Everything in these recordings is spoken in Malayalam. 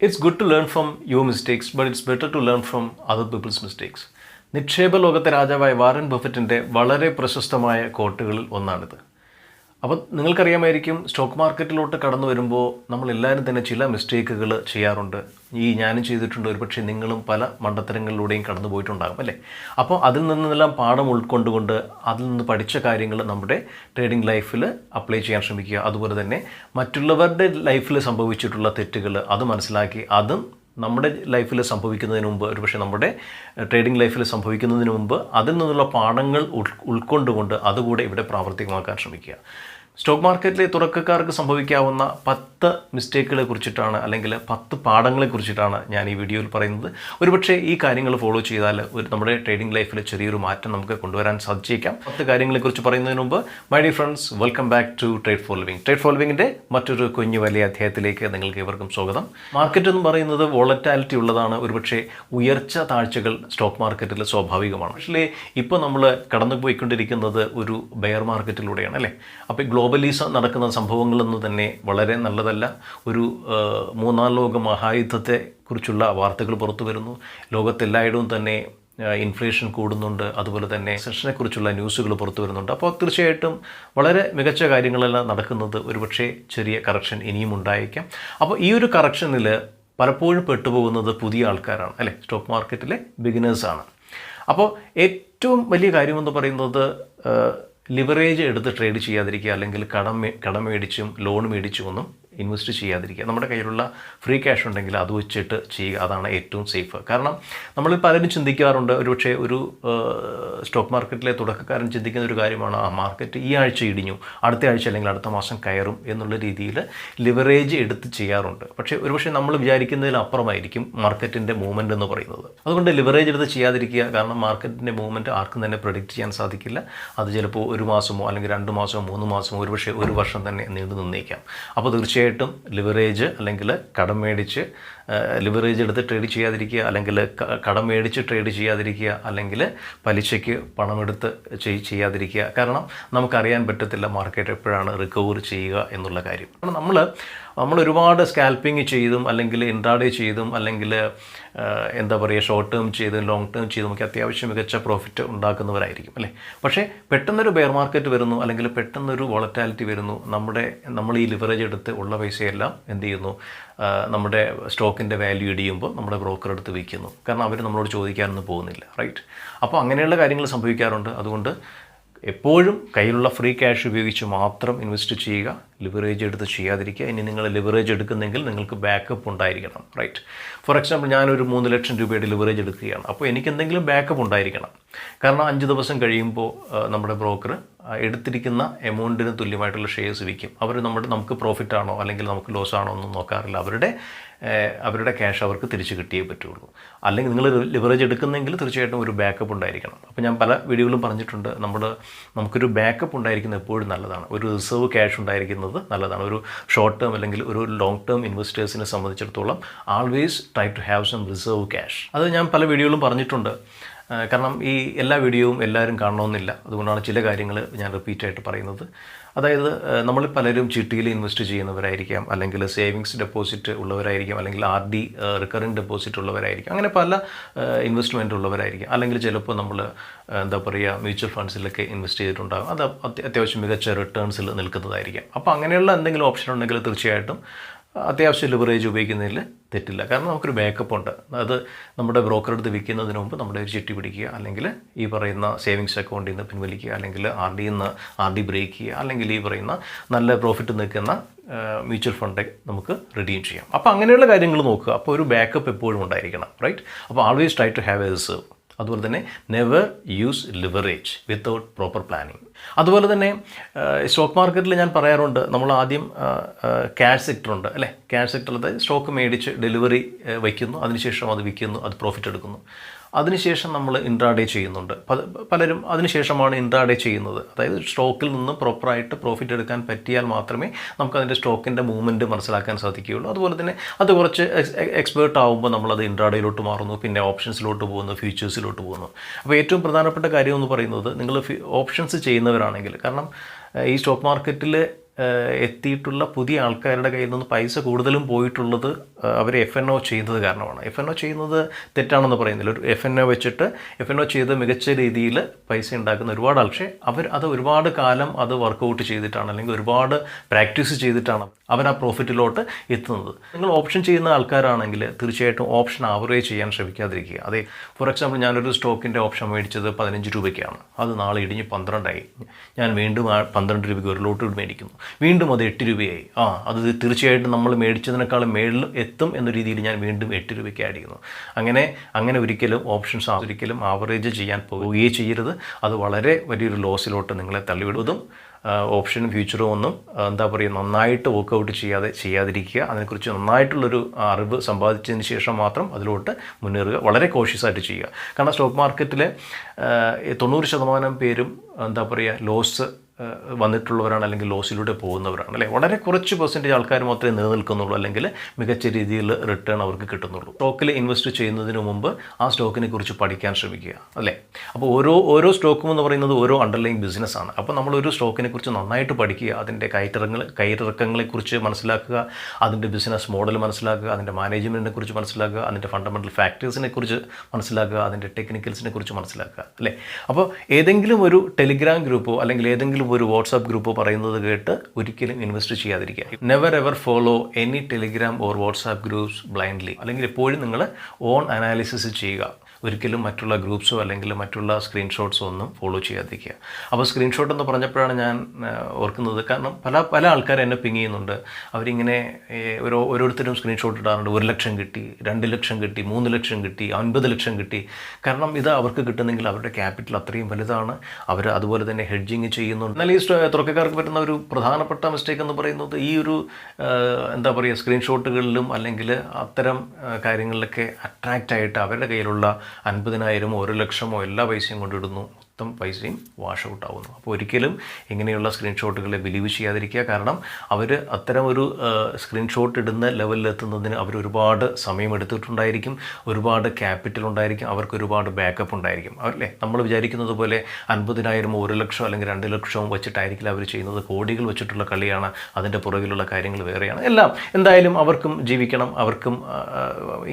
It's good to learn from your mistakes, but it's better to learn from other people's mistakes. നിക്ഷേപ ലോകത്തെ രാജാവായ വാറൻ ബഫറ്റിൻ്റെ വളരെ പ്രശസ്തമായ കോട്ടുകളിൽ ഒന്നാണിത്. അപ്പോൾ നിങ്ങൾക്കറിയാമായിരിക്കും, സ്റ്റോക്ക് മാർക്കറ്റിലോട്ട് കടന്നു വരുമ്പോൾ നമ്മളെല്ലാവരും തന്നെ ചില മിസ്റ്റേക്കുകൾ ചെയ്യാറുണ്ട്. ഞാനും ചെയ്തിട്ടുണ്ട്, ഒരുപക്ഷെ നിങ്ങളും പല മണ്ടത്തരങ്ങളിലൂടെയും കടന്നു പോയിട്ടുണ്ടാകും അല്ലേ. അപ്പോൾ അതിൽ നിന്നെല്ലാം പാഠം ഉൾക്കൊണ്ടുകൊണ്ട് അതിൽ നിന്ന് പഠിച്ച കാര്യങ്ങൾ നമ്മുടെ ട്രേഡിംഗ് ലൈഫിൽ അപ്ലൈ ചെയ്യാൻ ശ്രമിക്കുക. അതുപോലെ തന്നെ മറ്റുള്ളവരുടെ ലൈഫിൽ സംഭവിച്ചിട്ടുള്ള തെറ്റുകൾ അത് മനസ്സിലാക്കി അതും നമ്മുടെ ലൈഫിൽ സംഭവിക്കുന്നതിന് മുമ്പ്, ഒരുപക്ഷെ നമ്മുടെ ട്രേഡിംഗ് ലൈഫിൽ സംഭവിക്കുന്നതിന് മുമ്പ് അതിൽ നിന്നുള്ള പാഠങ്ങൾ ഉൾക്കൊണ്ടുകൊണ്ട് അതുകൂടെ ഇവിടെ പ്രാവർത്തികമാക്കാൻ ശ്രമിക്കുക. സ്റ്റോക്ക് മാർക്കറ്റിലെ തുടക്കക്കാർക്ക് സംഭവിക്കാവുന്ന 10 മിസ്റ്റേക്കുകളെ കുറിച്ചിട്ടാണ്, അല്ലെങ്കിൽ 10 പാഠങ്ങളെ കുറിച്ചിട്ടാണ് ഞാൻ ഈ വീഡിയോയിൽ പറയുന്നത്. ഒരുപക്ഷെ ഈ കാര്യങ്ങൾ ഫോളോ ചെയ്താൽ നമ്മുടെ ട്രേഡിംഗ് ലൈഫിൽ ചെറിയൊരു മാറ്റം നമുക്ക് കൊണ്ടുവരാൻ സാധിച്ചേക്കാം. 10 കാര്യങ്ങളെക്കുറിച്ച് പറയുന്നതിന് മുമ്പ്, my dear friends, welcome back to trade for living. Trade for ലിവിങ്ങിൻ്റെ മറ്റൊരു കുഞ്ഞു വലിയ അധ്യായത്തിലേക്ക് നിങ്ങൾക്ക് ഏവർക്കും സ്വാഗതം. മാർക്കറ്റ് എന്ന് പറയുന്നത് വോളറ്റാലിറ്റി ഉള്ളതാണ്. ഒരുപക്ഷെ ഉയർച്ച താഴ്ചകൾ സ്റ്റോക്ക് മാർക്കറ്റിൽ സ്വാഭാവികമാണ്. പക്ഷേ ഇപ്പോൾ നമ്മൾ കടന്നുപോയിക്കൊണ്ടിരിക്കുന്നത് ഒരു ബെയർ മാർക്കറ്റിലൂടെയാണ് അല്ലേ. അപ്പോൾ ഗ്ലോബലി നടക്കുന്ന സംഭവങ്ങളൊന്നും തന്നെ വളരെ നല്ലതല്ല. ഒരു മൂന്നാം ലോക മഹായുദ്ധത്തെ കുറിച്ചുള്ള വാർത്തകൾ പുറത്തു വരുന്നു. ലോകത്തെല്ലായിടവും തന്നെ ഇൻഫ്ലേഷൻ കൂടുന്നുണ്ട്. അതുപോലെ തന്നെ സെഷനെക്കുറിച്ചുള്ള ന്യൂസുകൾ പുറത്തു വരുന്നുണ്ട്. അപ്പോൾ തീർച്ചയായിട്ടും വളരെ മികച്ച കാര്യങ്ങളെല്ലാം നടക്കുന്നത്. ഒരുപക്ഷെ ചെറിയ കറക്ഷൻ ഇനിയും ഉണ്ടായേക്കാം. അപ്പോൾ ഈ ഒരു കറക്ഷനിൽ പലപ്പോഴും പെട്ടുപോകുന്നത് പുതിയ ആൾക്കാരാണ് അല്ലേ, സ്റ്റോക്ക് മാർക്കറ്റിലെ ബിഗിനേഴ്സാണ്. അപ്പോൾ ഏറ്റവും വലിയ കാര്യമെന്ന് പറയുന്നത് ലിവറേജ് എടുത്ത് ട്രേഡ് ചെയ്യാതിരിക്കുക, അല്ലെങ്കിൽ കടം മേടിച്ചും ലോൺ മേടിച്ചും ഒന്നും ഇൻവെസ്റ്റ് ചെയ്യാതിരിക്കുക. നമ്മുടെ കയ്യിലുള്ള ഫ്രീ ക്യാഷ് ഉണ്ടെങ്കിൽ അത് വെച്ചിട്ട് ചെയ്യുക. അതാണ് ഏറ്റവും സേഫ്. കാരണം നമ്മളിൽ പലരും ചിന്തിക്കാറുണ്ട്, ഒരുപക്ഷെ ഒരു സ്റ്റോക്ക് മാർക്കറ്റിലെ തുടക്കക്കാരൻ ചിന്തിക്കുന്ന ഒരു കാര്യമാണ്, മാർക്കറ്റ് ഈ ആഴ്ച ഇടിഞ്ഞു, അടുത്ത ആഴ്ച അല്ലെങ്കിൽ അടുത്ത മാസം കയറും എന്നുള്ള രീതിയിൽ ലിവറേജ് എടുത്ത് ചെയ്യാറുണ്ട്. പക്ഷേ ഒരുപക്ഷെ നമ്മൾ വിചാരിക്കുന്നതിലപ്പുറമായിരിക്കും മാർക്കറ്റിൻ്റെ മൂവ്മെൻറ്റ് എന്ന് പറയുന്നത്. അതുകൊണ്ട് ലിവറേജ് എടുത്ത് ചെയ്യാതിരിക്കുക. കാരണം മാർക്കറ്റിൻ്റെ മൂവ്മെൻറ്റ് ആർക്കും തന്നെ പ്രെഡിക്റ്റ് ചെയ്യാൻ സാധിക്കില്ല. അത് ചിലപ്പോൾ 1 മാസമോ അല്ലെങ്കിൽ 2 മാസമോ 3 മാസമോ ഒരുപക്ഷെ 1 വർഷം തന്നെ നീണ്ടു നിന്നേക്കാം. അപ്പോൾ തീർച്ചയായിട്ടും ലിവറേജ് അല്ലെങ്കിൽ കടം മേടിച്ച് ലിവറേജ് എടുത്ത് ട്രേഡ് ചെയ്യാതിരിക്കുക, അല്ലെങ്കിൽ കടം മേടിച്ച് ട്രേഡ് ചെയ്യാതിരിക്കുക, അല്ലെങ്കിൽ പലിശയ്ക്ക് പണമെടുത്ത് ചെയ്യാതിരിക്കുക. കാരണം നമുക്കറിയാൻ പറ്റത്തില്ല മാർക്കറ്റ് എപ്പോഴാണ് റിക്കവർ ചെയ്യുക എന്നുള്ള കാര്യം. കാരണം നമ്മൾ ഒരുപാട് സ്കാൽപ്പിംഗ് ചെയ്തും അല്ലെങ്കിൽ ഇൻട്രാഡേ ചെയ്തും അല്ലെങ്കിൽ എന്താ പറയുക ഷോർട്ട് ടേം ചെയ്തും ലോങ് ടേം ചെയ്തും ഒക്കെ അത്യാവശ്യം മികച്ച പ്രോഫിറ്റ് ഉണ്ടാക്കുന്നവരായിരിക്കും അല്ലേ. പക്ഷേ പെട്ടെന്നൊരു ബെയർ മാർക്കറ്റ് വരുന്നു, അല്ലെങ്കിൽ പെട്ടെന്നൊരു വോളറ്റാലിറ്റി വരുന്നു, നമ്മൾ ഈ ലിവറേജ് എടുത്ത് ഉള്ള പൈസയെല്ലാം എന്ത് ചെയ്യുന്നു, നമ്മുടെ സ്റ്റോക്കിൻ്റെ വാല്യൂ ഇടിയുമ്പോൾ നമ്മുടെ ബ്രോക്കർ എടുത്ത് വിൽക്കുന്നു. കാരണം അവർ നമ്മളോട് ചോദിക്കാനൊന്നും പോകുന്നില്ല, റൈറ്റ്. അപ്പോൾ അങ്ങനെയുള്ള കാര്യങ്ങൾ സംഭവിക്കാറുണ്ട്. അതുകൊണ്ട് എപ്പോഴും കയ്യിലുള്ള ഫ്രീ ക്യാഷ് ഉപയോഗിച്ച് മാത്രം ഇൻവെസ്റ്റ് ചെയ്യുക, ലിവറേജ് എടുത്ത് ചെയ്യാതിരിക്കുക. ഇനി നിങ്ങൾ ലിവറേജ് എടുക്കുന്നെങ്കിൽ നിങ്ങൾക്ക് ബാക്കപ്പ് ഉണ്ടായിരിക്കണം, റൈറ്റ്. ഫോർ എക്സാമ്പിൾ, ഞാനൊരു 3 ലക്ഷം രൂപയുടെ ലിവറേജ് എടുക്കുകയാണ്. അപ്പോൾ എനിക്ക് എന്തെങ്കിലും ബാക്കപ്പ് ഉണ്ടായിരിക്കണം. കാരണം 5 ദിവസം കഴിയുമ്പോൾ നമ്മുടെ ബ്രോക്കർ എടുത്തിരിക്കുന്ന എമൗണ്ടിന് തുല്യമായിട്ടുള്ള ഷെയർസ് വിൽക്കും. അവർ നമുക്ക് പ്രോഫിറ്റ് ആണോ അല്ലെങ്കിൽ നമുക്ക് ലോസ് ആണോ ഒന്നും നോക്കാറില്ല. അവരുടെ ക്യാഷ് അവർക്ക് തിരിച്ച് കിട്ടിയേ പറ്റുള്ളൂ. അല്ലെങ്കിൽ നിങ്ങൾ ലിവറേജ് എടുക്കുന്നെങ്കിൽ തീർച്ചയായിട്ടും ഒരു ബാക്കപ്പ് ഉണ്ടായിരിക്കണം. അപ്പോൾ ഞാൻ പല വീഡിയോകളും പറഞ്ഞിട്ടുണ്ട്, നമുക്കൊരു ബാക്കപ്പ് ഉണ്ടായിരിക്കുന്നത് എപ്പോഴും നല്ലതാണ്. ഒരു റിസർവ് ക്യാഷ് ഉണ്ടായിരിക്കുന്നത് നല്ലതാണ്. ഒരു ഷോർട്ട് ടേം അല്ലെങ്കിൽ ഒരു ലോങ് ടേം ഇൻവെസ്റ്റേഴ്സിനെ സംബന്ധിച്ചിടത്തോളം always try to have some reserve cash. അത് ഞാൻ പല വീഡിയോകളും പറഞ്ഞിട്ടുണ്ട്. കാരണം ഈ എല്ലാ വീഡിയോയും എല്ലാവരും കാണണമെന്നില്ല. അതുകൊണ്ടാണ് ചില കാര്യങ്ങൾ ഞാൻ റിപ്പീറ്റായിട്ട് പറയുന്നത്. അതായത് നമ്മൾ പലരും ചിട്ടിയിൽ ഇൻവെസ്റ്റ് ചെയ്യുന്നവരായിരിക്കാം, അല്ലെങ്കിൽ സേവിങ്സ് ഡെപ്പോസിറ്റ് ഉള്ളവരായിരിക്കാം, അല്ലെങ്കിൽ RD റിക്കറിംഗ് ഡെപ്പോസിറ്റ് ഉള്ളവരായിരിക്കും. അങ്ങനെ പല ഇൻവെസ്റ്റ്മെൻറ്റ് ഉള്ളവരായിരിക്കും. അല്ലെങ്കിൽ ചിലപ്പോൾ നമ്മൾ എന്താ പറയുക മ്യൂച്വൽ ഫണ്ട്സിലൊക്കെ ഇൻവെസ്റ്റ് ചെയ്തിട്ടുണ്ടാകും. അത് അത്യാവശ്യം മികച്ച റിട്ടേൺസിൽ നിൽക്കുന്നതായിരിക്കും. അപ്പോൾ അങ്ങനെയുള്ള എന്തെങ്കിലും ഓപ്ഷൻ ഉണ്ടെങ്കിൽ തീർച്ചയായിട്ടും അത്യാവശ്യം ലിവറേജ് ഉപയോഗിക്കുന്നതിൽ തെറ്റില്ല. കാരണം നമുക്കൊരു ബാക്കപ്പ് ഉണ്ട്. അത് നമ്മുടെ ബ്രോക്കർ എടുത്ത് വിൽക്കുന്നതിന് മുമ്പ് നമ്മുടെ ഒരു ചിട്ടി പിടിക്കുക, അല്ലെങ്കിൽ ഈ പറയുന്ന സേവിങ്സ് അക്കൗണ്ടിൽ നിന്ന് പിൻവലിക്കുക, അല്ലെങ്കിൽ RD ബ്രേക്ക് ചെയ്യുക, അല്ലെങ്കിൽ ഈ പറയുന്ന നല്ല പ്രോഫിറ്റ് നിൽക്കുന്ന മ്യൂച്വൽ ഫണ്ട് നമുക്ക് റിഡീം ചെയ്യാം. അപ്പോൾ അങ്ങനെയുള്ള കാര്യങ്ങൾ നോക്കുക. അപ്പോൾ ഒരു ബാക്കപ്പ് എപ്പോഴും ഉണ്ടായിരിക്കണം, റൈറ്റ്. അപ്പോൾ always try to have a reserve. അതുപോലെ തന്നെ never use leverage without proper planning. അതുപോലെ തന്നെ സ്റ്റോക്ക് മാർക്കറ്റിൽ ഞാൻ പറയാറുണ്ട്, നമ്മൾ ആദ്യം ക്യാഷ് സെക്ടർ ഉണ്ട് അല്ലേ. ക്യാഷ് സെക്ടറിൽ അതായത് സ്റ്റോക്ക് മേടിച്ച് ഡെലിവറി വയ്ക്കുന്നു, അതിനുശേഷം അത് വിൽക്കുന്നു, അത് പ്രോഫിറ്റ് എടുക്കുന്നു. അതിനുശേഷം നമ്മൾ ഇൻട്രാഡേ ചെയ്യുന്നുണ്ട്. പലരും അതിനുശേഷമാണ് ഇൻട്രാഡേ ചെയ്യുന്നത്. അതായത് സ്റ്റോക്കിൽ നിന്ന് പ്രോപ്പറായിട്ട് പ്രോഫിറ്റ് എടുക്കാൻ പറ്റിയാൽ മാത്രമേ നമുക്കതിൻ്റെ സ്റ്റോക്കിൻ്റെ മൂവ്മെൻറ്റ് മനസ്സിലാക്കാൻ സാധിക്കുകയുള്ളൂ. അതുപോലെ തന്നെ അത് കുറച്ച് എക്സ്പേർട്ട് ആകുമ്പോൾ നമ്മളത് ഇൻട്രാഡേയിലോട്ട് മാറുന്നു, പിന്നെ ഓപ്ഷൻസിലോട്ട് പോകുന്നു, ഫ്യൂച്ചേഴ്സിലോട്ട് പോകുന്നു. അപ്പോൾ ഏറ്റവും പ്രധാനപ്പെട്ട കാര്യം എന്ന് പറയുന്നത്, നിങ്ങൾ ഓപ്ഷൻസ് ചെയ്യുന്നവരാണെങ്കിൽ, കാരണം ഈ സ്റ്റോക്ക് മാർക്കറ്റിൽ എത്തിയിട്ടുള്ള പുതിയ ആൾക്കാരുടെ കയ്യിൽ നിന്ന് പൈസ കൂടുതലും പോയിട്ടുള്ളത് അവർ FNO ചെയ്യുന്നത് കാരണമാണ്. FNO ചെയ്യുന്നത് തെറ്റാണെന്ന് പറയുന്നില്ല. ഒരു FNO വെച്ചിട്ട് FNO ചെയ്ത് മികച്ച രീതിയിൽ പൈസ ഉണ്ടാക്കുന്ന ഒരുപാട് ആൾ, പക്ഷേ അവർ അത് ഒരുപാട് കാലം അത് വർക്കൗട്ട് ചെയ്തിട്ടാണ് അല്ലെങ്കിൽ ഒരുപാട് പ്രാക്ടീസ് ചെയ്തിട്ടാണ് അവർ ആ പ്രോഫിറ്റിലോട്ട് എത്തുന്നത്. നിങ്ങൾ ഓപ്ഷൻ ചെയ്യുന്ന ആൾക്കാരാണെങ്കിൽ തീർച്ചയായിട്ടും ഓപ്ഷൻ ആവറേജ് ചെയ്യാൻ ശ്രമിക്കാതിരിക്കുക. അതെ, ഫോർ എക്സാമ്പിൾ ഞാനൊരു സ്റ്റോക്കിൻ്റെ ഓപ്ഷൻ മേടിച്ചത് 15 രൂപയ്ക്കാണ്, അത് നാളെ ഇടിഞ്ഞ് 12 ഞാൻ വീണ്ടും 12 രൂപയ്ക്ക് ഒരു ലോട്ട് മേടിക്കുന്നു, വീണ്ടും അത് 8 രൂപയായി. അത് തീർച്ചയായിട്ടും നമ്മൾ മേടിച്ചതിനേക്കാളും മേളിൽ എത്തും എന്ന രീതിയിൽ ഞാൻ വീണ്ടും 8 രൂപയ്ക്ക് ആഡ് ചെയ്യുന്നു. അങ്ങനെ ഒരിക്കലും ഓപ്ഷൻസ് ഒരിക്കലും ആവറേജ് ചെയ്യാൻ പോവുകയേ ചെയ്യരുത്. അത് വളരെ വലിയൊരു ലോസിലോട്ട് നിങ്ങളെ തള്ളിവിടുന്നതും ഓപ്ഷനും ഫ്യൂച്ചറും ഒന്നും നന്നായിട്ട് വർക്കൗട്ട് ചെയ്യാതിരിക്കുക. അതിനെക്കുറിച്ച് നന്നായിട്ടുള്ളൊരു അറിവ് സമ്പാദിച്ചതിന് ശേഷം മാത്രം അതിലോട്ട് മുന്നേറുക. വളരെ കോഷ്യസ് ആയിട്ട് ചെയ്യുക. കാരണം സ്റ്റോക്ക് മാർക്കറ്റിലെ 90% പേരും ലോസ് വന്നിട്ടുള്ളവരാണ് അല്ലെങ്കിൽ ലോസിലൂടെ പോകുന്നവരാണ് അല്ലേ. വളരെ കുറച്ച് പെർസെൻറ്റേജ് ആൾക്കാർ മാത്രമേ നിലനിൽക്കുന്നുള്ളൂ അല്ലെങ്കിൽ മികച്ച രീതിയിൽ റിട്ടേൺ അവർക്ക് കിട്ടുന്നുള്ളൂ. സ്റ്റോക്കിൽ ഇൻവെസ്റ്റ് ചെയ്യുന്നതിന് മുമ്പ് ആ സ്റ്റോക്കിനെ കുറിച്ച് പഠിക്കാൻ ശ്രമിക്കുക അല്ലേ. അപ്പോൾ ഓരോ സ്റ്റോക്കും എന്ന് പറയുന്നത് ഓരോ അണ്ടർലൈങ് ബിസിനസ്സാണ്. അപ്പോൾ നമ്മളൊരു സ്റ്റോക്കിനെ കുറിച്ച് നന്നായിട്ട് പഠിക്കുക, അതിൻ്റെ കയറ്റിറക്കങ്ങളെക്കുറിച്ച് മനസ്സിലാക്കുക, അതിൻ്റെ ബിസിനസ് മോഡൽ മനസ്സിലാക്കുക, അതിൻ്റെ മാനേജ്മെൻറ്റിനെ കുറിച്ച് മനസ്സിലാക്കുക, അതിൻ്റെ ഫണ്ടമെൻ്റൽ ഫാക്ടേഴ്സിനെ കുറിച്ച് മനസ്സിലാക്കുക, അതിൻ്റെ ടെക്നിക്കൽസിനെ കുറിച്ച് മനസ്സിലാക്കുക അല്ലേ. അപ്പോൾ ഏതെങ്കിലും ഒരു ടെലിഗ്രാം ഗ്രൂപ്പോ അല്ലെങ്കിൽ ഏതെങ്കിലും ഒരു വാട്സാപ്പ് ഗ്രൂപ്പ് പറയുന്നത് കേട്ട് ഒരിക്കലും ഇൻവെസ്റ്റ് ചെയ്യാതിരിക്കുക. Never ever follow any Telegram or WhatsApp groups blindly. അല്ലെങ്കിൽ എപ്പോഴും നിങ്ങൾ ഓൺ അനാലിസിസ് ചെയ്യുക. ഒരിക്കലും മറ്റുള്ള ഗ്രൂപ്പ്സോ അല്ലെങ്കിൽ മറ്റുള്ള സ്ക്രീൻഷോട്ട്സോ ഒന്നും ഫോളോ ചെയ്യാതിരിക്കുക. അപ്പോൾ സ്ക്രീൻഷോട്ട് എന്ന് പറഞ്ഞപ്പോഴാണ് ഞാൻ ഓർക്കുന്നത്. കാരണം പല ആൾക്കാർ എന്നെ പിങ് ചെയ്യുന്നുണ്ട്. അവരിങ്ങനെ ഓരോരുത്തരും സ്ക്രീൻഷോട്ട് ഇടാറുണ്ട്. 1 ലക്ഷം കിട്ടി, 2 ലക്ഷം കിട്ടി, 3 ലക്ഷം കിട്ടി, 50 ലക്ഷം കിട്ടി. കാരണം ഇത് അവർക്ക് കിട്ടുന്നെങ്കിൽ അവരുടെ ക്യാപിറ്റൽ അത്രയും വലുതാണ്. അവർ അതുപോലെ തന്നെ ഹെഡ്ജിങ് ചെയ്യുന്നുണ്ട്. എന്നാൽ ഈ തുടക്കക്കാർക്ക് പറ്റുന്ന ഒരു പ്രധാനപ്പെട്ട മിസ്റ്റേക്ക് എന്ന് പറയുന്നത് ഈ ഒരു സ്ക്രീൻഷോട്ടുകളിലും അല്ലെങ്കിൽ അത്തരം കാര്യങ്ങളിലൊക്കെ അട്രാക്റ്റായിട്ട് അവരുടെ കയ്യിലുള്ള 50,000 1 ലക്ഷമോ എല്ലാ പൈസയും കൊണ്ടിടുന്നു. മൊത്തം പൈസയും വാഷ് ഔട്ട് ആവുന്നു. അപ്പോൾ ഒരിക്കലും ഇങ്ങനെയുള്ള സ്ക്രീൻഷോട്ടുകളെ ബിലീവ് ചെയ്യാതിരിക്കുക. കാരണം അവർ അത്തരം ഒരു സ്ക്രീൻഷോട്ട് ഇടുന്ന ലെവലിലെത്തുന്നതിന് അവർ ഒരുപാട് സമയം എടുത്തിട്ടുണ്ടായിരിക്കും, ഒരുപാട് ക്യാപിറ്റൽ ഉണ്ടായിരിക്കും, അവർക്ക് ഒരുപാട് ബാക്കപ്പ് ഉണ്ടായിരിക്കും അല്ലേ. നമ്മൾ വിചാരിക്കുന്നത് പോലെ 50,000 1 ലക്ഷം അല്ലെങ്കിൽ 2 ലക്ഷവും വെച്ചിട്ടായിരിക്കില്ല അവർ ചെയ്യുന്നത്. കോടികൾ വെച്ചിട്ടുള്ള കളിയാണ്, അതിൻ്റെ പുറകിലുള്ള കാര്യങ്ങൾ വേറെയാണ്. എന്തായാലും അവർക്കും ജീവിക്കണം, അവർക്കും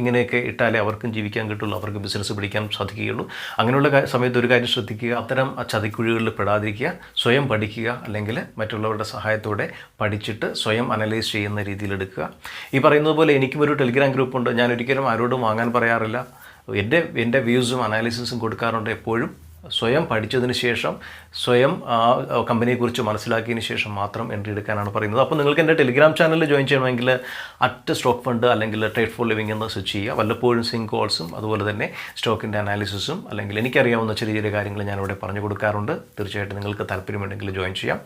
ഇങ്ങനെയൊക്കെ ഇട്ടാലേ അവർക്കും ജീവിക്കാൻ കിട്ടുള്ളൂ, അവർക്ക് ബിസിനസ് പിടിക്കാൻ സാധിക്കുകയുള്ളൂ. അങ്ങനെയുള്ള സമയത്ത് ഒരു കാര്യം ശ്രദ്ധിക്കുക, അത്തരം ചതിക്കുഴികളിൽ പെടാതിരിക്കുക, സ്വയം പഠിക്കുക, അല്ലെങ്കിൽ മറ്റുള്ളവരുടെ സഹായത്തോടെ പഠിച്ചിട്ട് സ്വയം അനലൈസ് ചെയ്യുന്ന രീതിയിലെടുക്കുക. ഈ പറയുന്നത് പോലെ എനിക്കും ഒരു ടെലിഗ്രാം ഗ്രൂപ്പുണ്ട്. ഞാൻ ഒരിക്കലും ആരോടും വാങ്ങാൻ പറയാറില്ല. എൻ്റെ വ്യൂസും അനാലിസിസും കൊടുക്കാറുണ്ട്. എപ്പോഴും സ്വയം പഠിച്ചതിന് ശേഷം സ്വയം കമ്പനിയെക്കുറിച്ച് മനസ്സിലാക്കിയതിന് ശേഷം മാത്രം എൻട്രി എടുക്കാനാണ് പറയുന്നത്. അപ്പോൾ നിങ്ങൾക്ക് എൻ്റെ ടെലിഗ്രാം ചാനലിൽ ജോയിൻ ചെയ്യണമെങ്കിൽ @സ്റ്റോക്ക് ഫണ്ട് അല്ലെങ്കിൽ ട്രേഡ് ഫോർ ലിവിംഗ് എന്ന് സെർച്ച് ചെയ്യുക. വല്ലപ്പോഴും സിങ്ക് കോൾസും അതുപോലെ തന്നെ സ്റ്റോക്കിൻ്റെ അനാലിസിസും അല്ലെങ്കിൽ എനിക്കറിയാവുന്ന ചെറിയ കാര്യങ്ങൾ ഞാനിവിടെ പറഞ്ഞു കൊടുക്കാറുണ്ട്. തീർച്ചയായിട്ടും നിങ്ങൾക്ക് താല്പര്യമുണ്ടെങ്കിൽ ജോയിൻ ചെയ്യാം.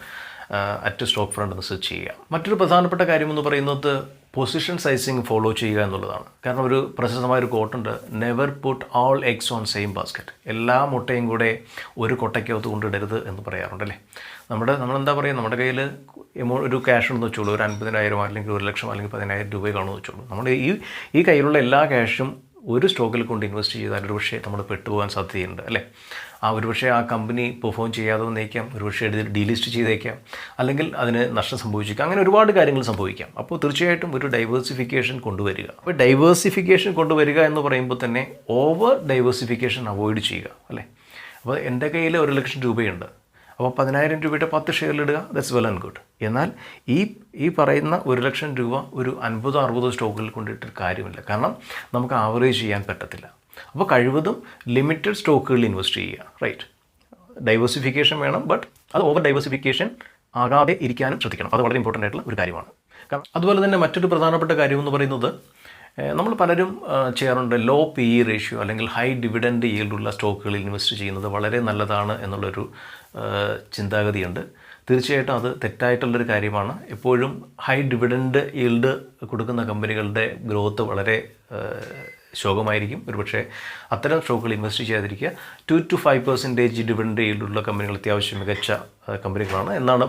@സ്റ്റോക്ക് ഫണ്ട് എന്ന് സെർച്ച് ചെയ്യുക. മറ്റൊരു പ്രധാനപ്പെട്ട കാര്യമെന്ന് പറയുന്നത് പൊസിഷൻ സൈസിങ് ഫോളോ ചെയ്യുക എന്നുള്ളതാണ്. കാരണം ഒരു പ്രശസ്തമായൊരു കോട്ടുണ്ട്, never put all eggs on same basket. എല്ലാ മുട്ടയും കൂടെ ഒരു കൊട്ടയ്ക്കകത്ത് കൊണ്ടിടരുത് എന്ന് പറയാറുണ്ടല്ലേ. നമ്മളെന്താ പറയുക, നമ്മുടെ കയ്യിൽ ഒരു ക്യാഷ് ഉണ്ടെന്ന് വെച്ചോളൂ, ഒരു 50,000 അല്ലെങ്കിൽ 1 ലക്ഷം അല്ലെങ്കിൽ 10,000 രൂപ കാണുമെന്ന് വെച്ചോളൂ. നമ്മുടെ ഈ കയ്യിലുള്ള എല്ലാ ക്യാഷും ഒരു സ്റ്റോക്കിൽ കൊണ്ട് ഇൻവെസ്റ്റ് ചെയ്താൽ ഒരുപക്ഷെ നമ്മൾ പെട്ടുപോകാൻ സാധ്യതയുണ്ട് അല്ലേ. ഒരുപക്ഷെ ആ കമ്പനി പെർഫോം ചെയ്യാതെ വന്നേക്കാം, ഒരുപക്ഷെ ഡീലിസ്റ്റ് ചെയ്തേക്കാം, അല്ലെങ്കിൽ അതിന് നഷ്ടം സംഭവിച്ചേക്കാം. അങ്ങനെ ഒരുപാട് കാര്യങ്ങൾ സംഭവിക്കാം. അപ്പോൾ തീർച്ചയായിട്ടും ഒരു ഡൈവേഴ്സിഫിക്കേഷൻ കൊണ്ടുവരിക. അപ്പോൾ ഡൈവേഴ്സിഫിക്കേഷൻ കൊണ്ടുവരിക എന്ന് പറയുമ്പോൾ തന്നെ ഓവർ ഡൈവേഴ്സിഫിക്കേഷൻ അവോയ്ഡ് ചെയ്യുക അല്ലേ. അപ്പോൾ എൻ്റെ കയ്യിൽ 1 ലക്ഷം രൂപയുണ്ട്, അപ്പോൾ 10,000 രൂപയുടെ 10 ഷെയറിലിടുക, ദാറ്റ്സ് വെൽ ആൻഡ് ഗുഡ്. എന്നാൽ ഈ പറയുന്ന 1 ലക്ഷം രൂപ ഒരു 50-60 സ്റ്റോക്കുകളിൽ കൊണ്ടിട്ടൊരു കാര്യമില്ല. കാരണം നമുക്ക് ആവറേജ് ചെയ്യാൻ പറ്റത്തില്ല. അപ്പോൾ കഴിവതും ലിമിറ്റഡ് സ്റ്റോക്കുകളിൽ ഇൻവെസ്റ്റ് ചെയ്യുക. റൈറ്റ്, ഡൈവേഴ്സിഫിക്കേഷൻ വേണം, ബട്ട് അത് ഓവർ ഡൈവേഴ്സിഫിക്കേഷൻ ആകാതെ ഇരിക്കാനും ശ്രദ്ധിക്കണം. അത് വളരെ ഇമ്പോർട്ടൻ്റ് ആയിട്ടുള്ള ഒരു കാര്യമാണ്. കാരണം അതുപോലെ തന്നെ മറ്റൊരു പ്രധാനപ്പെട്ട കാര്യമെന്ന് പറയുന്നത്, നമ്മൾ പലരും ചെയ്യാറുണ്ട് ലോ PE റേഷ്യോ അല്ലെങ്കിൽ ഹൈ ഡിവിഡൻഡ് ഈൽഡുള്ള സ്റ്റോക്കുകളിൽ ഇൻവെസ്റ്റ് ചെയ്യുന്നത് വളരെ നല്ലതാണ് എന്നുള്ളൊരു ചിന്താഗതിയുണ്ട്. തീർച്ചയായിട്ടും അത് തെറ്റായിട്ടുള്ളൊരു കാര്യമാണ്. എപ്പോഴും ഹൈ ഡിവിഡൻഡ് ഈൽഡ് കൊടുക്കുന്ന കമ്പനികളുടെ ഗ്രോത്ത് വളരെ ശോകമായിരിക്കും. ഒരുപക്ഷെ അത്തരം സ്റ്റോക്കുകൾ ഇൻവെസ്റ്റ് ചെയ്യാതിരിക്കുക. 2 to 5% ഡിവിഡൻഡ് ഈൽഡുള്ള കമ്പനികൾ അത്യാവശ്യം മികച്ച കമ്പനികളാണ് എന്നാണ്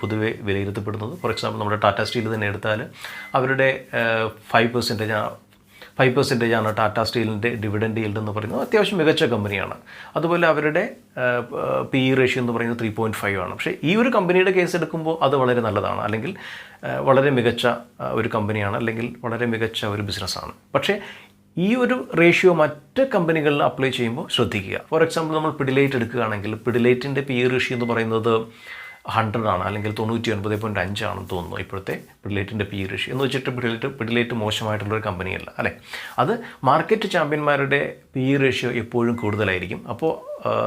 പൊതുവെ വിലയിരുത്തപ്പെടുന്നത്. ഫോർ എക്സാമ്പിൾ നമ്മുടെ ടാറ്റ സ്റ്റീൽ തന്നെ എടുത്താൽ അവരുടെ 5% 5% ആണ് ടാറ്റ സ്റ്റീലിൻ്റെ ഡിവിഡൻഡ് yield എന്ന് പറയുന്നത്. അത്യാവശ്യം മികച്ച കമ്പനിയാണ്. അതുപോലെ അവരുടെ PE റേഷ്യോ എന്ന് പറയുന്നത് 3.5 ആണ്. പക്ഷേ ഈ ഒരു കമ്പനിയുടെ കേസ് എടുക്കുമ്പോൾ അത് വളരെ നല്ലതാണ്, അല്ലെങ്കിൽ വളരെ മികച്ച ഒരു കമ്പനിയാണ്, അല്ലെങ്കിൽ വളരെ മികച്ച ഒരു ബിസിനസ്സാണ്. പക്ഷേ ഈ ഒരു റേഷ്യോ മറ്റ് കമ്പനികളിൽ അപ്ലൈ ചെയ്യുമ്പോൾ ശ്രദ്ധിക്കുക. ഫോർ എക്സാമ്പിൾ നമ്മൾ പിഡിലൈറ്റ് എടുക്കുകയാണെങ്കിൽ പിഡിലൈറ്റിൻ്റെ PE റേഷ്യോ എന്ന് പറയുന്നത് 100 ആണ്, അല്ലെങ്കിൽ 99.5 ആണെന്ന് തോന്നുന്നു ഇപ്പോഴത്തെ പിഡിലൈറ്റിൻ്റെ PE റേഷ്യോ. എന്ന് വെച്ചിട്ട് പിഡിലൈറ്റ് മോശമായിട്ടുള്ളൊരു കമ്പനിയല്ല, അല്ലേ? അത് മാർക്കറ്റ് ചാമ്പ്യന്മാരുടെ PE റേഷ്യോ എപ്പോഴും കൂടുതലായിരിക്കും. അപ്പോൾ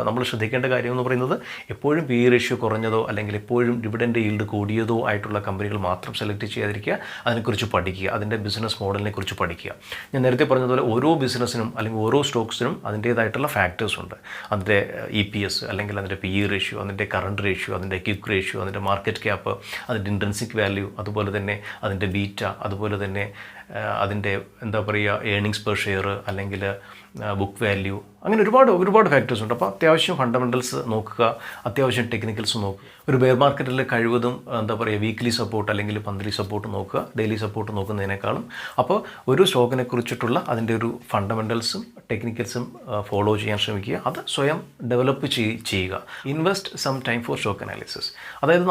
നമ്മൾ ശ്രദ്ധിക്കേണ്ട കാര്യം എന്ന് പറയുന്നത് എപ്പോഴും PE റേഷ്യോ കുറഞ്ഞതോ അല്ലെങ്കിൽ എപ്പോഴും ഡിവിഡൻഡ് yield കൂടിയതോ ആയിട്ടുള്ള കമ്പനികൾ മാത്രം സെലക്ട് ചെയ്യാതിരിക്കുക. അതിനെക്കുറിച്ച് പഠിക്കുക, അതിൻ്റെ ബിസിനസ് മോഡലിനെ കുറിച്ച് പഠിക്കുക. ഞാൻ നേരത്തെ പറഞ്ഞതുപോലെ ഓരോ ബിസിനസ്സിനും അല്ലെങ്കിൽ ഓരോ സ്റ്റോക്സിനും അതിൻ്റേതായിട്ടുള്ള ഫാക്ടേഴ്സ് ഉണ്ട്. അതിൻ്റെ EPS അല്ലെങ്കിൽ അതിൻ്റെ PE റേഷ്യോ, അതിൻ്റെ കറണ്ട് റേഷ്യോ, അതിൻ്റെ ക്വിക്ക് റേഷ്യോ, അതിൻ്റെ മാർക്കറ്റ് ക്യാപ്പ്, അതിൻ്റെ ഇൻട്രിൻസിക് വാല്യൂ, അതുപോലെ തന്നെ അതിൻ്റെ ബീറ്റ, അതുപോലെ തന്നെ അതിൻ്റെ എന്താ പറയുക ഏർണിങ്സ് പെർ ഷെയർ, അല്ലെങ്കിൽ ബുക്ക് വാല്യൂ, അങ്ങനെ ഒരുപാട് ഫാക്ടേഴ്സ് ഉണ്ട്. അപ്പോൾ അത്യാവശ്യം ഫണ്ടമെൻ്റൽസ് നോക്കുക, അത്യാവശ്യം ടെക്നിക്കൽസ് നോക്കുക. ഒരു ബെയർ മാർക്കറ്റിൽ കഴിവതും എന്താ പറയുക വീക്ക്ലി സപ്പോർട്ട് അല്ലെങ്കിൽ മന്ത്ലി സപ്പോർട്ട് നോക്കുക, ഡെയിലി സപ്പോർട്ട് നോക്കുന്നതിനേക്കാളും. അപ്പോൾ ഒരു സ്റ്റോക്കിനെ കുറിച്ചിട്ടുള്ള അതിൻ്റെ ഒരു ഫണ്ടമെൻ്റൽസും ടെക്നിക്കൽസും ഫോളോ ചെയ്യാൻ ശ്രമിക്കുക. അത് സ്വയം ഡെവലപ്പ് ചെയ്യുക. Invest some time for stock analysis. അതായത്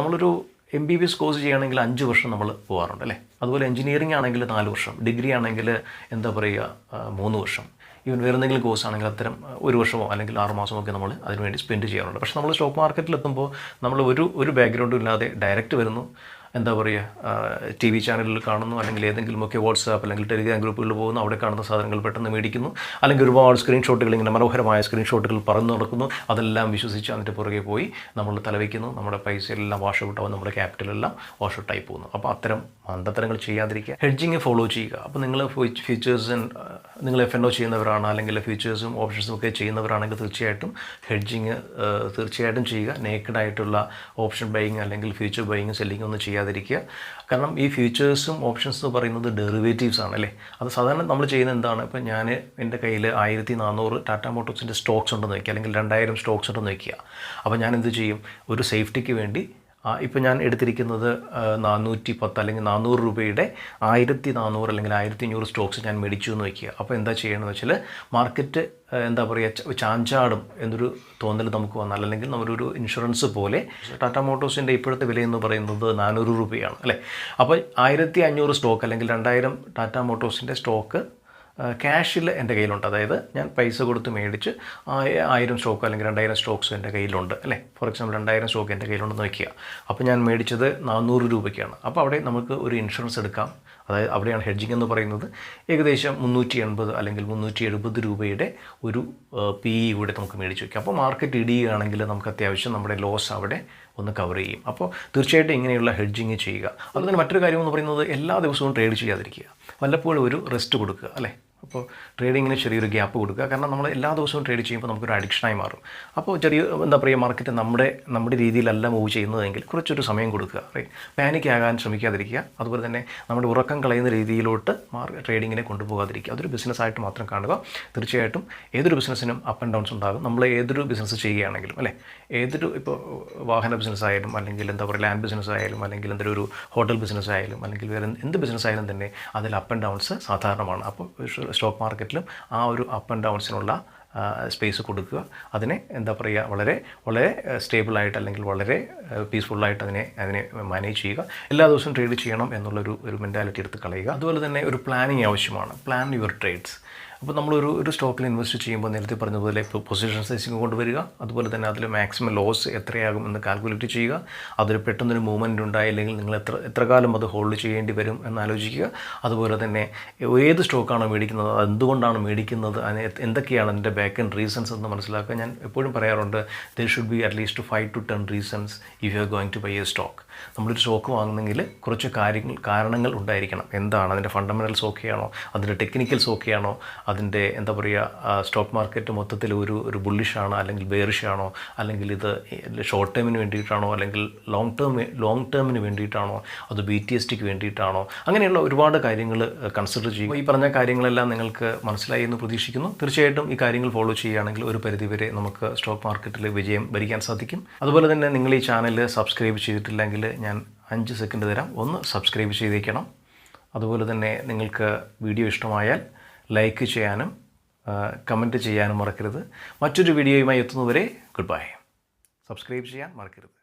നമ്മളൊരു MBBS കോഴ്സ് ചെയ്യുകയാണെങ്കിൽ 5 വർഷം നമ്മൾ പോകാറുണ്ട്, അല്ലേ? അതുപോലെ എഞ്ചിനീയറിംഗ് ആണെങ്കിൽ 4 വർഷം, ഡിഗ്രി ആണെങ്കിൽ എന്താ പറയുക 3 വർഷം, ഈവൻ വേറെ എന്തെങ്കിലും കോഴ്സ് ആണെങ്കിൽ അത്തരം 1 വർഷമോ അല്ലെങ്കിൽ 6 മാസമോ ഒക്കെ നമ്മൾ അതിനുവേണ്ടി സ്പെൻഡ് ചെയ്യാറുണ്ട്. പക്ഷേ നമ്മൾ സ്റ്റോക്ക് മാർക്കറ്റിലെത്തുമ്പോൾ നമ്മൾ ഒരു ബാക്ക്ഗ്രൗണ്ടും ഇല്ലാതെ ഡയറക്റ്റ് വരുന്നു. എന്താ പറയുക TV ചാനലിൽ കാണുന്നു, അല്ലെങ്കിൽ ഏതെങ്കിലുമൊക്കെ വാട്സാപ്പ് അല്ലെങ്കിൽ ടെലിഗ്രാം ഗ്രൂപ്പുകളിൽ പോകുന്നു, അവിടെ കാണുന്ന സാധനങ്ങൾ പെട്ടെന്ന് മേടിക്കുന്നു, അല്ലെങ്കിൽ ഒരുപാട് സ്ക്രീൻഷോട്ടുകൾ, ഇങ്ങനെ മനോഹരമായ സ്ക്രീൻഷോട്ടുകൾ പറന്നു നടക്കുന്നു. അതെല്ലാം വിശ്വസിച്ച് അതിൻ്റെ പുറകെ പോയി നമ്മൾ തലവയ്ക്കുന്നു. നമ്മുടെ പൈസയെല്ലാം വാഷ് ഔട്ടാവും, നമ്മുടെ ക്യാപിറ്റലെല്ലാം വാഷ് ഔട്ടായി പോകുന്നു. അപ്പോൾ അത്തരം മണ്ടത്തരങ്ങൾ ചെയ്യാതിരിക്കുക. ഹെഡ്ജിങ് ഫോളോ ചെയ്യുക. അപ്പോൾ നിങ്ങൾ ഫ്യൂച്ചേഴ്സ്, നിങ്ങൾ FNO ചെയ്യുന്നവരാണ്, അല്ലെങ്കിൽ ഫ്യൂച്ചേഴ്സും ഓപ്ഷൻസും ഒക്കെ ചെയ്യുന്നവരാണെങ്കിൽ തീർച്ചയായിട്ടും ഹെഡ്ജിങ് തീർച്ചയായിട്ടും ചെയ്യുക. നേക്കഡായിട്ടുള്ള ഓപ്ഷൻ ബൈയിങ് അല്ലെങ്കിൽ ഫ്യൂച്ചർ ബൈയിങ് സെല്ലിങ് ഒന്നും ചെയ്യാതിരിക്കുക. കാരണം ഈ ഫ്യൂച്ചേഴ്സും ഓപ്ഷൻസ് എന്ന് പറയുന്നത് ഡെറിവേറ്റീവ്സ് ആണ്, അല്ലേ? അത് സാധാരണ നമ്മൾ ചെയ്യുന്നത് എന്താണ്? ഇപ്പോൾ ഞാൻ എൻ്റെ കയ്യിൽ 1400 ടാറ്റ മോട്ടോഴ്സിൻ്റെ സ്റ്റോക്സ് ഉണ്ടെന്ന് വയ്ക്കുക, അല്ലെങ്കിൽ 2000 സ്റ്റോക്സ് ഉണ്ടെന്ന് വയ്ക്കുക. അപ്പോൾ ഞാൻ എന്ത് ചെയ്യും? ഒരു സേഫ്റ്റിക്ക് വേണ്ടി ഇപ്പോൾ ഞാൻ എടുത്തിരിക്കുന്നത് 410 അല്ലെങ്കിൽ 400 രൂപയുടെ 1400 അല്ലെങ്കിൽ 1500 സ്റ്റോക്സ് ഞാൻ മേടിച്ചു എന്ന് വയ്ക്കുക. അപ്പോൾ എന്താ ചെയ്യണമെന്ന് വെച്ചാൽ മാർക്കറ്റ് എന്താ പറയുക ചാഞ്ചാടും എന്നൊരു തോന്നൽ നമുക്ക് വന്നാൽ, അല്ലെങ്കിൽ നമ്മളൊരു ഇൻഷുറൻസ് പോലെ ടാറ്റ മോട്ടോഴ്സിൻ്റെ ഇപ്പോഴത്തെ വില എന്ന് പറയുന്നത് 400 രൂപയാണ്, അല്ലേ? അപ്പോൾ 1500 സ്റ്റോക്ക് അല്ലെങ്കിൽ 2000 ടാറ്റ മോട്ടോഴ്സിൻ്റെ സ്റ്റോക്ക് ക്യാഷിൽ എൻ്റെ കയ്യിലുണ്ട്. അതായത് ഞാൻ പൈസ കൊടുത്ത് മേടിച്ച് 1000 സ്റ്റോക്ക് അല്ലെങ്കിൽ 2000 സ്റ്റോക്സ് എൻ്റെ കയ്യിലുണ്ട്, അല്ലേ? ഫോർ എക്സാമ്പിൾ 2000 സ്റ്റോക്ക് എൻ്റെ കയ്യിലുണ്ടെന്ന് വയ്ക്കുക. അപ്പോൾ ഞാൻ മേടിച്ചത് 400 രൂപയ്ക്കാണ്. അപ്പോൾ അവിടെ നമുക്ക് ഒരു ഇൻഷുറൻസ് എടുക്കാം. അതായത് അവിടെയാണ് ഹെഡ്ജിങ് എന്ന് പറയുന്നത്. ഏകദേശം 380 അല്ലെങ്കിൽ 370 രൂപയുടെ ഒരു PE കൂടെ നമുക്ക് മേടിച്ച് വയ്ക്കാം. അപ്പോൾ മാർക്കറ്റ് ഇടിയുകയാണെങ്കിൽ നമുക്ക് അത്യാവശ്യം നമ്മുടെ ലോസ് അവിടെ ഒന്ന് കവർ ചെയ്യും. അപ്പോൾ തീർച്ചയായിട്ടും ഇങ്ങനെയുള്ള ഹെഡ്ജിങ് ചെയ്യുക. അതുപോലെ മറ്റൊരു കാര്യം എന്ന് പറയുന്നത് എല്ലാ ദിവസവും ട്രേഡ് ചെയ്യാതിരിക്കുക. വല്ലപ്പോഴും ഒരു റെസ്റ്റ് കൊടുക്കുക, അല്ലേ? അപ്പോൾ ട്രേഡിങ്ങിന് ചെറിയൊരു ഗ്യാപ്പ് കൊടുക്കുക. കാരണം നമ്മൾ എല്ലാ ദിവസവും ട്രേഡ് ചെയ്യുമ്പോൾ നമുക്കൊരു അഡിക്ഷനായി മാറും. അപ്പോൾ ചെറിയ എന്താ പറയുക മാർക്കറ്റ് നമ്മുടെ രീതിയിലല്ല മൂവ് ചെയ്യുന്നതെങ്കിൽ കുറച്ചൊരു സമയം കൊടുക്കുക, റൈറ്റ്? പാനിക് ആകാൻ ശ്രമിക്കാതിരിക്കുക. അതുപോലെ തന്നെ നമ്മുടെ ഉറക്കം കളയുന്ന രീതിയിലോട്ട് ട്രേഡിങ്ങിനെ കൊണ്ടുപോകാതിരിക്കുക. അതൊരു ബിസിനസ്സായിട്ട് മാത്രം കാണുക. തീർച്ചയായിട്ടും ഏതൊരു ബിസിനസ്സിനും അപ്പ് ആൻഡ് ഡൗൺസ് ഉണ്ടാകും. നമ്മൾ ഏതൊരു ബിസിനസ് ചെയ്യുകയാണെങ്കിലും, അല്ലേ? ഇപ്പോൾ വാഹന ബിസിനസ് ആയാലും, അല്ലെങ്കിൽ എന്താ പറയുക ലാൻഡ് ബിസിനസ് ആയാലും, അല്ലെങ്കിൽ എന്തൊരു ഒരു ഹോട്ടൽ ബിസിനസ് ആയാലും, അല്ലെങ്കിൽ വേറെ എന്ത് ബിസിനസ് ആയാലും തന്നെ അതിൽ അപ്പ് ആൻഡ് ഡൗൺസ് സാധാരണമാണ്. അപ്പോൾ സ്റ്റോക്ക് മാർക്കറ്റിലും ആ ഒരു അപ്പ് ആൻഡ് ഡൗൺസിനുള്ള സ്പേസ് കൊടുക്കുക. അതിനെ എന്താ പറയുക വളരെ സ്റ്റേബിളായിട്ട് അല്ലെങ്കിൽ വളരെ പീസ്ഫുള്ളായിട്ട് അതിനെ മാനേജ് ചെയ്യുക. എല്ലാ ദിവസവും ട്രേഡ് ചെയ്യണം എന്നുള്ളൊരു മെൻറ്റാലിറ്റി എടുത്ത് കളയുക. അതുപോലെ തന്നെ ഒരു പ്ലാനിങ് ആവശ്യമാണ്. Plan your trades. അപ്പോൾ നമ്മളൊരു സ്റ്റോക്കിൽ ഇൻവെസ്റ്റ് ചെയ്യുമ്പോൾ നേരത്തെ പറഞ്ഞതുപോലെ പൊസിഷൻ സൈസിങ് കൊണ്ടുവരിക. അതുപോലെ തന്നെ അതിൽ മാക്സിമം ലോസ് എത്രയാകും എന്ന് കാൽക്കുലേറ്റ് ചെയ്യുക. അതിൽ പെട്ടെന്നൊരു മൂവ്മെൻറ്റ് ഉണ്ടായില്ലെങ്കിൽ നിങ്ങൾ എത്ര കാലം അത് ഹോൾഡ് ചെയ്യേണ്ടി വരും എന്ന് ആലോചിക്കുക. അതുപോലെ തന്നെ ഏത് സ്റ്റോക്കാണോ മേടിക്കുന്നത്, എന്തുകൊണ്ടാണ് മേടിക്കുന്നത്, അതിന് എന്തൊക്കെയാണ് അതിൻ്റെ ബാക്ക് ആൻഡ് റീസൺസ് എന്ന് മനസ്സിലാക്കുക. ഞാൻ എപ്പോഴും പറയാറുണ്ട്, there should be at least 5 to 10 reasons if you are going to buy a stock. നമ്മളൊരു സ്റ്റോക്ക് വാങ്ങുന്നെങ്കിൽ കുറച്ച് കാരണങ്ങൾ ഉണ്ടായിരിക്കണം. എന്താണ് അതിൻ്റെ ഫണ്ടമെൻ്റൽസ് ഓക്കെയാണോ, അതിൻ്റെ ടെക്നിക്കൽസ് ഓക്കെയാണോ, അതിൻ്റെ എന്താ പറയുക സ്റ്റോക്ക് മാർക്കറ്റ് മൊത്തത്തിൽ ഒരു ബുള്ളിഷാണോ അല്ലെങ്കിൽ ബെയറിഷാണോ, അല്ലെങ്കിൽ ഇത് ഷോർട്ട് ടേമിന് വേണ്ടിയിട്ടാണോ, അല്ലെങ്കിൽ ലോങ് ടേമിന് വേണ്ടിയിട്ടാണോ, അത് BTSTക്ക് വേണ്ടിയിട്ടാണോ, അങ്ങനെയുള്ള ഒരുപാട് കാര്യങ്ങൾ കൺസിഡർ ചെയ്യുക. ഈ പറഞ്ഞ കാര്യങ്ങളെല്ലാം നിങ്ങൾക്ക് മനസ്സിലായി എന്ന് പ്രതീക്ഷിക്കുന്നു. തീർച്ചയായിട്ടും ഈ കാര്യങ്ങൾ ഫോളോ ചെയ്യുകയാണെങ്കിൽ ഒരു പരിധിവരെ നമുക്ക് സ്റ്റോക്ക് മാർക്കറ്റിൽ വിജയം വരിക്കാൻ സാധിക്കും. അതുപോലെ തന്നെ നിങ്ങൾ ഈ ചാനൽ സബ്സ്ക്രൈബ് ചെയ്തിട്ടില്ലെങ്കിൽ ഞാൻ 5 സെക്കൻഡ് തരാം, ഒന്ന് സബ്സ്ക്രൈബ് ചെയ്തേക്കണം. അതുപോലെ തന്നെ നിങ്ങൾക്ക് വീഡിയോ ഇഷ്ടമായാൽ ലൈക്ക് ചെയ്യാനും കമൻറ്റ് ചെയ്യാനും മറക്കരുത്. മറ്റൊരു വീഡിയോയുമായി എത്തുന്നതുവരെ ഗുഡ് ബൈ. സബ്സ്ക്രൈബ് ചെയ്യാൻ മറക്കരുത്.